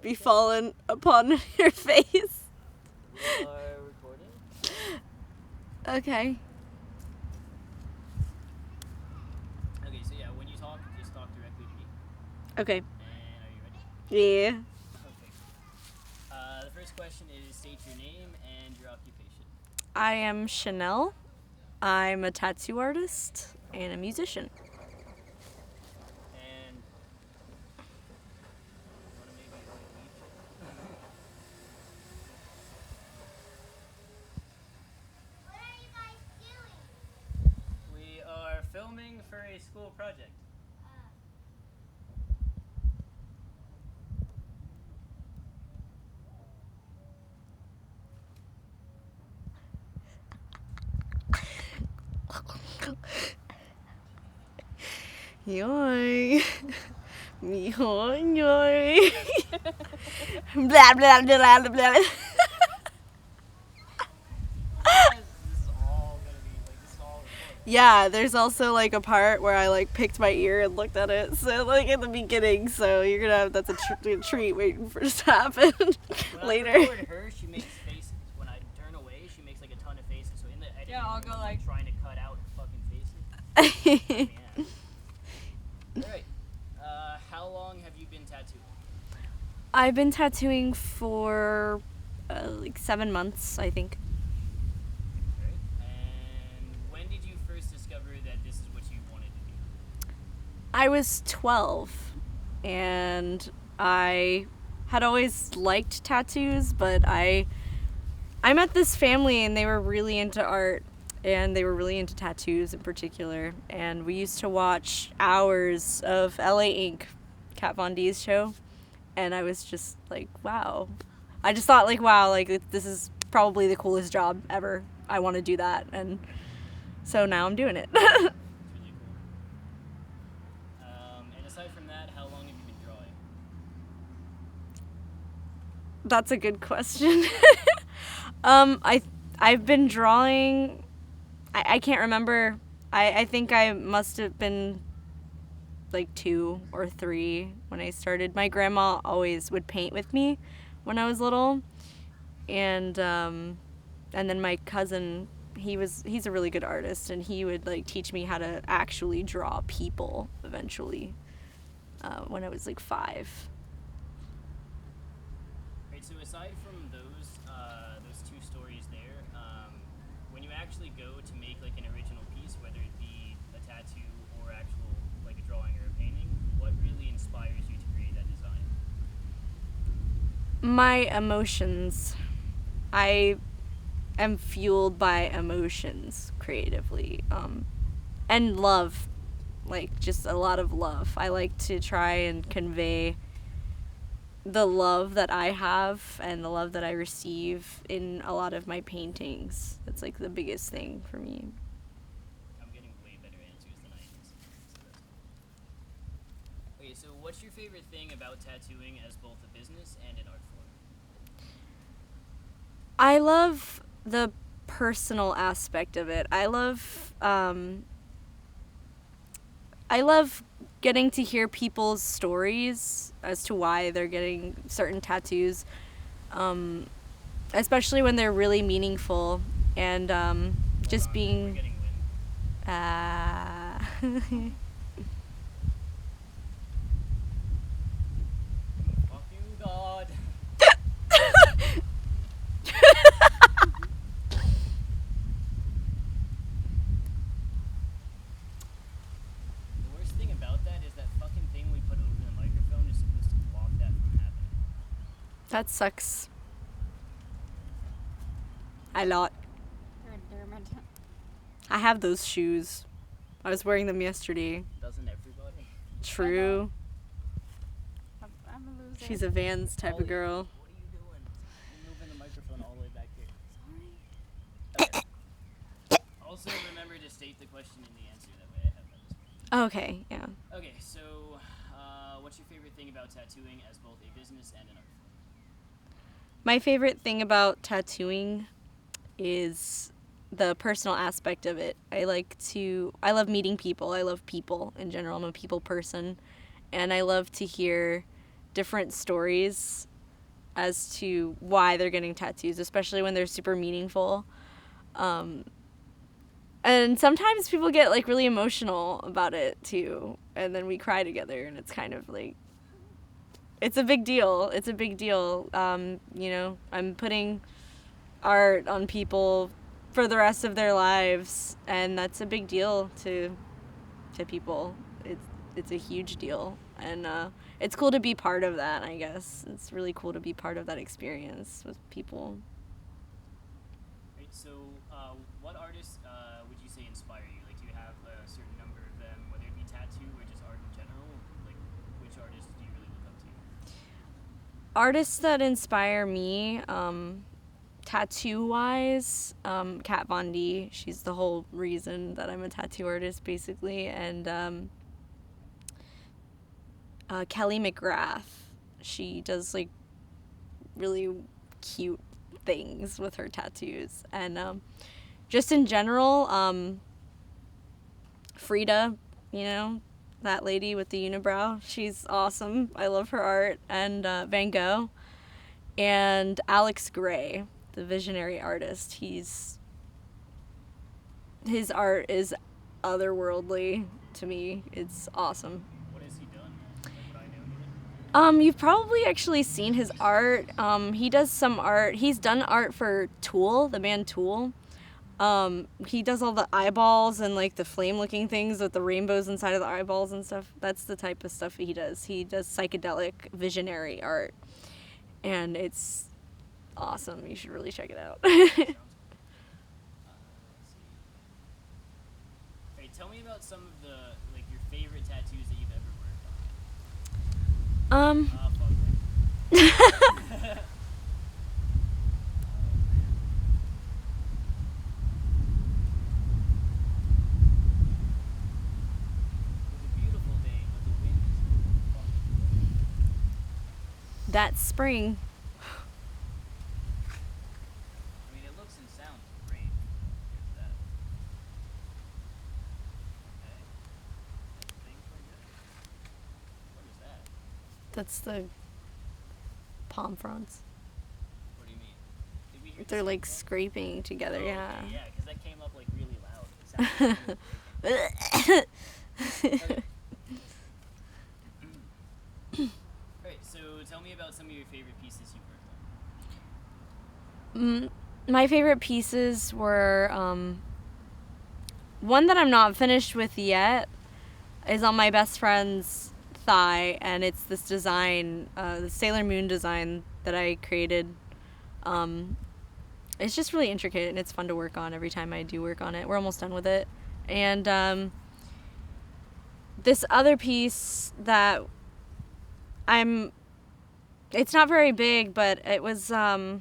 befallen upon your face. We are recording. Okay. Okay, so yeah, when you talk, just talk directly to me. Okay. And are you ready? Yeah. Okay. The first question is state your name and your occupation. I am Chanel. I'm a tattoo artist and a musician. And you want to maybe avoid weed shit? What are you guys doing? We are filming for a school project. Yoy. Yoy, yoy. Blah, blah, blah, blah, blah. This is all gonna be this is all recorded. Yeah, there's also like a part where I like picked my ear and looked at it. So like in the beginning, so you're gonna have that's a treat waiting for this to happen When later. I record her, she makes faces. When I turn away, she makes like a ton of faces. So in the editing, Yeah, I'll room, go, I'm, like- trying to cut out her fucking faces. Yeah. Alright. How long have you been tattooing? I've been tattooing for like 7 months, I think. Right. And when did you first discover that this is what you wanted to do? I was 12 and I had always liked tattoos, but I met this family and they were really into art and they were really into tattoos in particular, and we used to watch hours of LA Ink, Kat Von D's show, and I was just like, wow. I just thought like, wow, like this is probably the coolest job ever. I want to do that, and so now I'm doing it. It's really cool. And aside from that, how long have you been drawing? That's a good question. I've been drawing. I can't remember. I think I must have been like 2 or 3 when I started. My grandma always would paint with me when I was little, and then my cousin, he's a really good artist, and he would like teach me how to actually draw people eventually when I was like 5. Right. So aside from those two stories there, when you actually go to make like an original piece, whether it be a tattoo or actual like a drawing or a painting, what really inspires you to create that design? My emotions. I am fueled by emotions creatively, and love, like just a lot of love. I like to try and convey the love that I have and the love that I receive in a lot of my paintings. That's like the biggest thing for me. I'm getting way better answers than I used to, so that's cool. Okay, so what's your favorite thing about tattooing as both a business and an art form? I love the personal aspect of it. I love getting to hear people's stories as to why they're getting certain tattoos, especially when they're really meaningful, and just We're being getting wind. Fuck you, God. The worst thing about that is that fucking thing we put over the microphone is supposed to block that from happening. That sucks a lot. They're meant to. I have those shoes. I was wearing them yesterday. Doesn't everybody? True. I'm a loser. She's a Vans type Ollie, of girl. What are you doing? You're moving the microphone all the way back here. Sorry. Okay. Also, remember to state the question in the answer. That way I have that as well. Okay, yeah. Okay, so what's your favorite thing about tattooing as both a business and an art form? My favorite thing about tattooing is the personal aspect of it. I love meeting people. I love people in general. I'm a people person, and I love to hear different stories as to why they're getting tattoos, especially when they're super meaningful. And sometimes people get like really emotional about it too, and then we cry together, and it's kind of like, it's a big deal. It's a big deal. I'm putting art on people for the rest of their lives, and that's a big deal to people. It's a huge deal, and it's cool to be part of that. I guess it's really cool to be part of that experience with people. Right. So, what artists would you say inspire you? Like, do you have a certain number of them, whether it be tattoo or just art in general? Like, which artists do you really look up to? Artists that inspire me, tattoo wise, Kat Von D. She's the whole reason that I'm a tattoo artist, basically, and Kelly McGrath. She does like really cute things with her tattoos, and just in general, Frida, that lady with the unibrow, she's awesome. I love her art, and Van Gogh, and Alex Gray, the visionary artist. His art is otherworldly to me. It's awesome. What has he done? Like, would I know anything? You've probably actually seen his art. He does some art. He's done art for Tool, the band Tool. He does all the eyeballs and like the flame-looking things with the rainbows inside of the eyeballs and stuff. That's the type of stuff he does. He does psychedelic visionary art, and it's awesome. You should really check it out. Let's see. Hey, tell me about some of the like your favorite tattoos that you've ever worked on. Fuck it. It was a beautiful day, but the wind is fucking That's spring. I mean, it looks and sounds great. Here's that. Okay. Things are good. What is that? That's the palm fronds. What do you mean? Did we hear They're the like sound? scraping together, Oh, yeah. okay, yeah, because that came up like really loud. It sounded like okay. Alright, so tell me about some of your favorite pieces you've worked on. My favorite pieces were one that I'm not finished with yet is on my best friend's thigh, and it's this design, the Sailor Moon design that I created. It's just really intricate, and it's fun to work on every time I do work on it. We're almost done with it. And this other piece that it's not very big, but it was the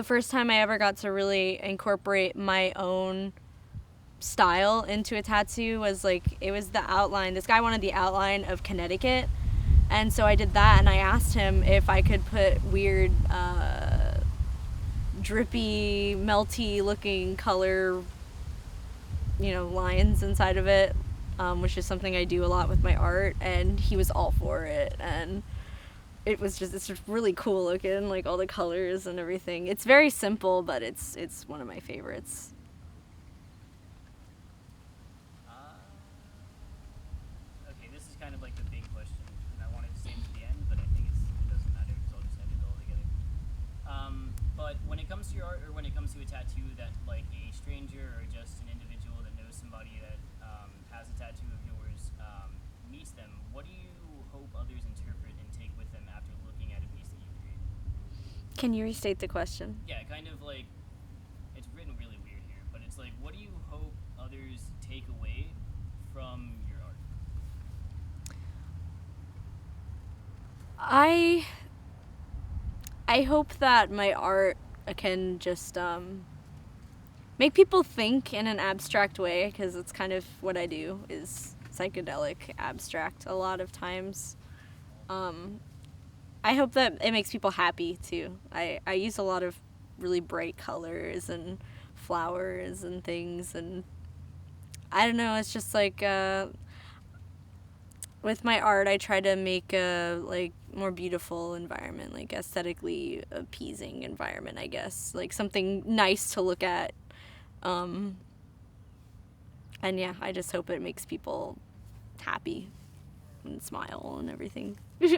first time I ever got to really incorporate my own style into a tattoo. Was like, it was the outline. This guy wanted the outline of Connecticut, and so I did that, and I asked him if I could put weird drippy, melty looking color, lines inside of it, which is something I do a lot with my art, and he was all for it, and it's just really cool looking, like all the colors and everything. It's very simple, but it's one of my favorites. Okay, this is kind of like the big question, and I wanted to save it to the end, but I think it doesn't matter because I'll just end it all together. But when it comes to your art, or when it comes to a tattoo that like a stranger or just an individual that knows somebody that has a tattoo of yours meets them, what do you hope others interpret and take with them after looking at a piece that you created? Can you restate the question? Yeah, kind of like, it's written really weird here, but it's like, what do you hope others take away from your art? I hope that my art can just make people think in an abstract way, because it's kind of what I do, is psychedelic abstract a lot of times. I hope that it makes people happy too. I use a lot of really bright colors and flowers and things, and I don't know, it's just like with my art I try to make more beautiful environment, like aesthetically appeasing environment, I guess. Like something nice to look at. And yeah, I just hope it makes people happy and smile and everything. Right,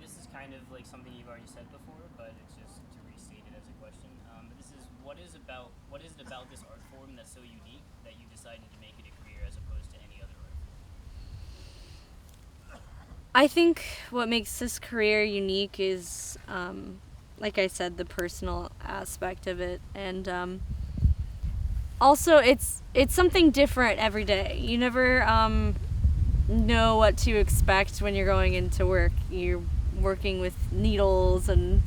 this is kind of like something you've already said before, but it's just to restate it as a question. This is what is it about this art form that's so unique that you decided to make it a career as opposed to any other art form? I think what makes this career unique is, like I said, the personal aspect of it, and also it's something different every day. You never know what to expect when you're going into work. You're working with needles and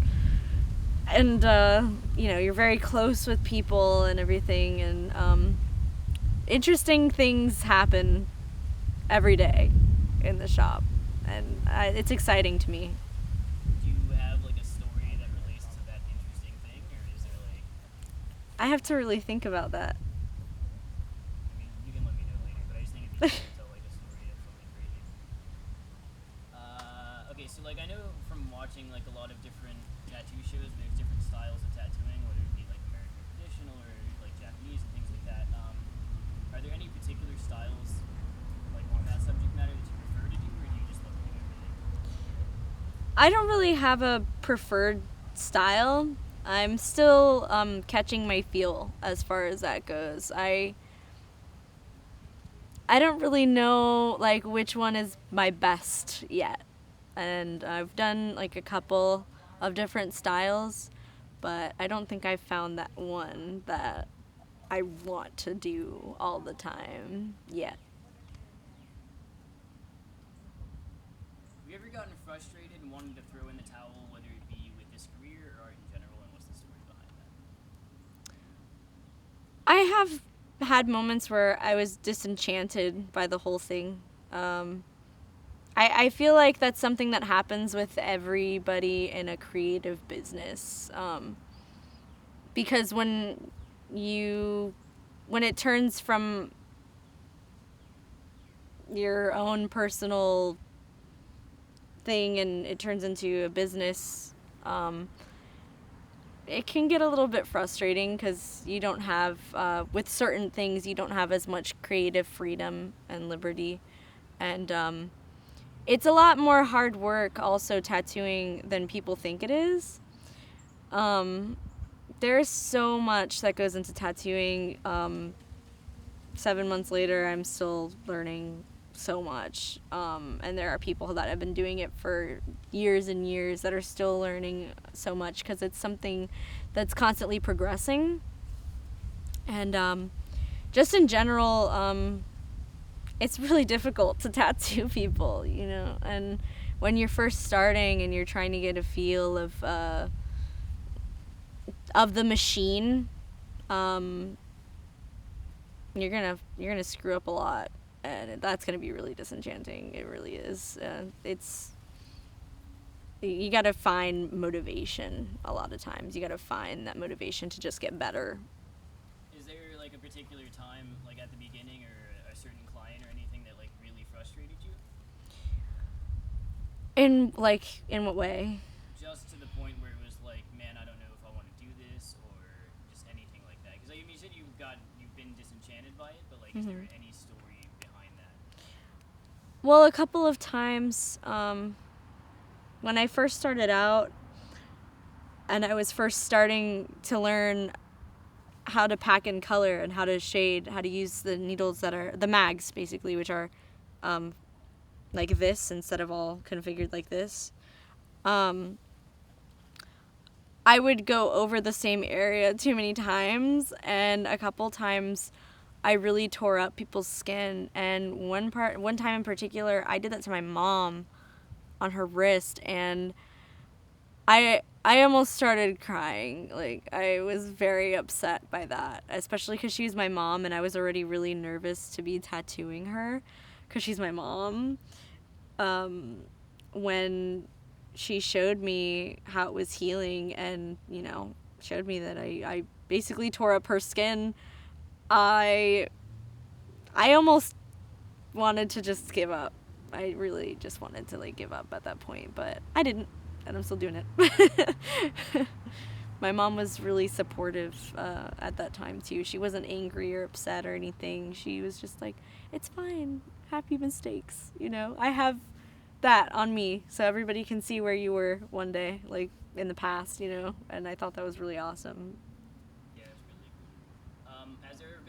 you're very close with people and everything, and interesting things happen every day in the shop, and it's exciting to me. Do you have like a story that relates to that interesting thing, or is there like? I have to really think about that. I mean, you can let me know later, but I just think it'd be cool to tell like a story of something crazy. Okay, so like I know from watching like a lot of different tattoo shows, there's different styles of tattooing, whether it be like American traditional or like Japanese and things like that. Are there any particular styles like on that subject matter that you prefer to do, or do you just love doing everything? I don't really have a preferred style. I'm still catching my feel as far as that goes. I don't really know like which one is my best yet. And I've done like a couple of different styles, but I don't think I've found that one that I want to do all the time yet. Have you ever gotten frustrated and wanted to throw in the towel, whether it be with this career or art in general, and what's the story behind that? I have had moments where I was disenchanted by the whole thing. I feel like that's something that happens with everybody in a creative business. Because when it turns from your own personal thing and it turns into a business, it can get a little bit frustrating because you don't have, with certain things, you don't have as much creative freedom and liberty. And it's a lot more hard work also tattooing than people think it is. There's so much that goes into tattooing. 7 months later, I'm still learning so much. And there are people that have been doing it for years and years that are still learning so much because it's something that's constantly progressing. And just in general, it's really difficult to tattoo people, and when you're first starting and you're trying to get a feel of the machine, you're gonna screw up a lot, and that's gonna be really disenchanting. It really is. You gotta find motivation a lot of times. You gotta find that motivation to just get better. Is there like a particular time, like at the beginning, or a certain client or anything that like really frustrated you? In what way? Just to the point where it was like, man, I don't know if I want to do this, or just anything like that. Because like, you said you've been disenchanted by it, but like, is there any story behind that? Well, a couple of times, when I first started out and I was first starting to learn how to pack in color and how to shade, how to use the needles that are the mags, basically, which are like this instead of all configured like this. I would go over the same area too many times, and a couple times I really tore up people's skin. And one time in particular, I did that to my mom on her wrist, and I almost started crying. Like, I was very upset by that, especially because she's my mom, and I was already really nervous to be tattooing her because she's my mom. When she showed me how it was healing and, showed me that I basically tore up her skin, I almost wanted to just give up. I really just wanted to like give up at that point, but I didn't, and I'm still doing it. My mom was really supportive at that time too. She wasn't angry or upset or anything. She was just like, "It's fine. Happy mistakes." You know, I have that on me, so everybody can see where you were one day, like in the past. You know, and I thought that was really awesome.